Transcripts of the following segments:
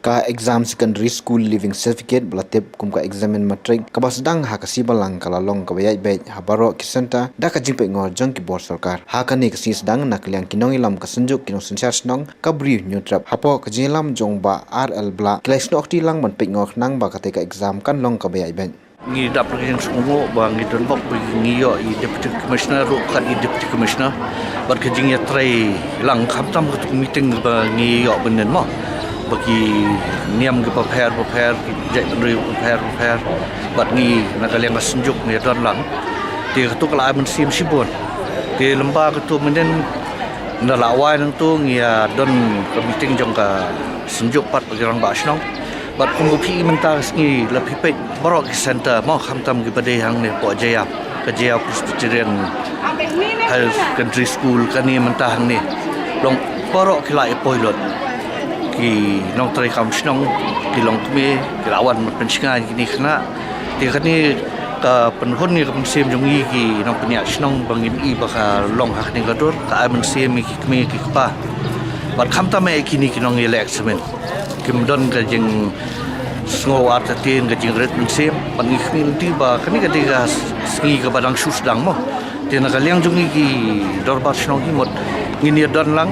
ka exam secondary school living certificate belatip kum ka examen matric ka basdang ha kasi balang kala long ka bayai bai habaro kisenta da ka jingpe ngor jong ki bor sarkar ha ka ni kasi sedang nak liang kinong ilam ka senjuk kinong sensar snong ka bri nyutrap hapo ka jilam jong ba RL bla class no ti lang man pe ngor nang ba ka te ka exam kan long ka bayai bai ngi dap yang sungo bang itu bok ngi yo i deputy commissioner ro kan i deputy commissioner bar ke jing ya trai lang kham tam ku meeting ba ngi yo benen mo bagi niam ke prepare jai prepare bat ngi nak kalian senjuk ni don lang ti tu kala men sim sibon ti lemba ke tu menen na lawai nang tu ngi don ke meeting jong ka senjuk pat bagi orang basnong bat kumpupi mentar ngi la pipet borok center mo kham tam ke badai hang ne po jaya ke jaya presbyterian health country school kani mentah hang ni long borok kilai poilot ki nong trai kam snong ki long kme ki lawan pensinga ni khna ti khani ka penhun ni kam sem jong i ki nong penya snong bangin i ba ka long hak ni gador ka am sem ki kme ki pa bat kham ta me ki ni ki nong election kim don ka jing sngo art tin ka jing red sem bang i khni ti ba khani ka diga ski ka badang sus dang mo ti na ka liang jong i ki dorbar snong hi mot ngini don lang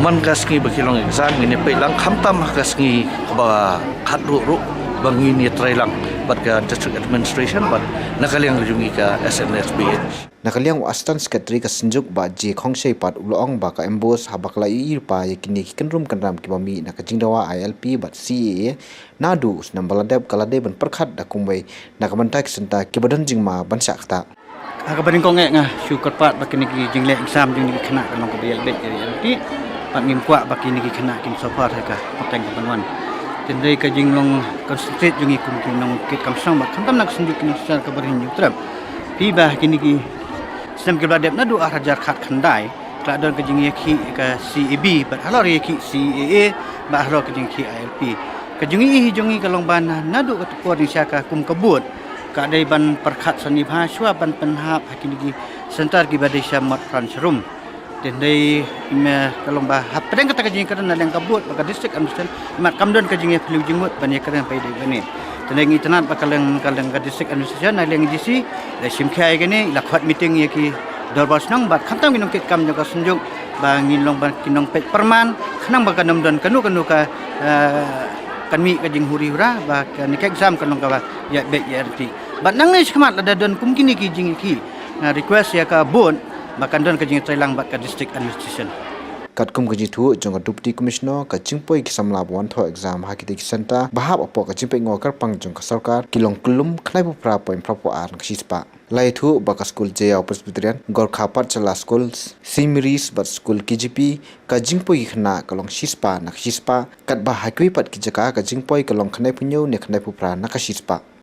man kasngi bakilong exam ini pelang khamtam kasngi ba khatru ru bangi ni trailang bat ka district administration bat nakaliang jungi ka SNSBH nakaliang astan secretary ka senjuk ba je khongsei pat ulong ba ka embos habakla ir pa yakini kenrum kanram ki bami na ka jingdawa ILP bat CA nadu nambaladeb kalade ban perkhat da kumbai nakamantak senta ki badan jingma ban sakta ka baning kong nga syukur pat bakini ki jingle exam jing khana kalong ka BLB ti pat ngim kwa baki ni kena kin sopar ka pateng panwan tendai ka jinglong concentrate jungi kum kin nong kit kam sang bat kam nak senjuk kin sar ka berin yutrap pi bah kini ki sistem ke bladep na do arajar khat khandai kla don ka jingi ki ka CAB bat halor ye ki CAA ba halor ka jingi ki ILP ka jingi jungi ka long ban na do ka tukor ni syaka kum kabut ka dai ban perkhat sani bhashwa ban penhap kini ki sentar ki badai syamat transrum tendai me kalong ba hapren kata kajing karena yang kabut maka district administration mat kamdon kajing flu jingmut ban yakran pai dei bani tendai ngi tanat bakalang kalang ka district administration na leng DC la simkhai gani la khat meeting yaki dorbas nang bat khatam ginong kit kam jaga sunjuk ba ngin long ban kinong pet perman khanang ba kanam don kanu ka kanmi kajing huri hura ba kan exam kanong ka ba ya be RT bat nang is khamat ada don kum kini ki jing ki request ya ka bon makan don kajing trailang bat ka district administration katkum kaji thu jong deputy commissioner ka chingpoi ki samla wan tho exam ha ki te senta bahap apo ka chingpe ngo kar pang jong ka sarkar kilong kulum khnai pu pra point prapo ar ngispa lai thu baka school jaya presbyterian gorkha pat chala school simiris bat school KGP ka jingpoi khna kalong shispa nak shispa kat ba hakwi pat ki jaka ka jingpoi kalong khnai punyo ne khnai pu pra nak shispa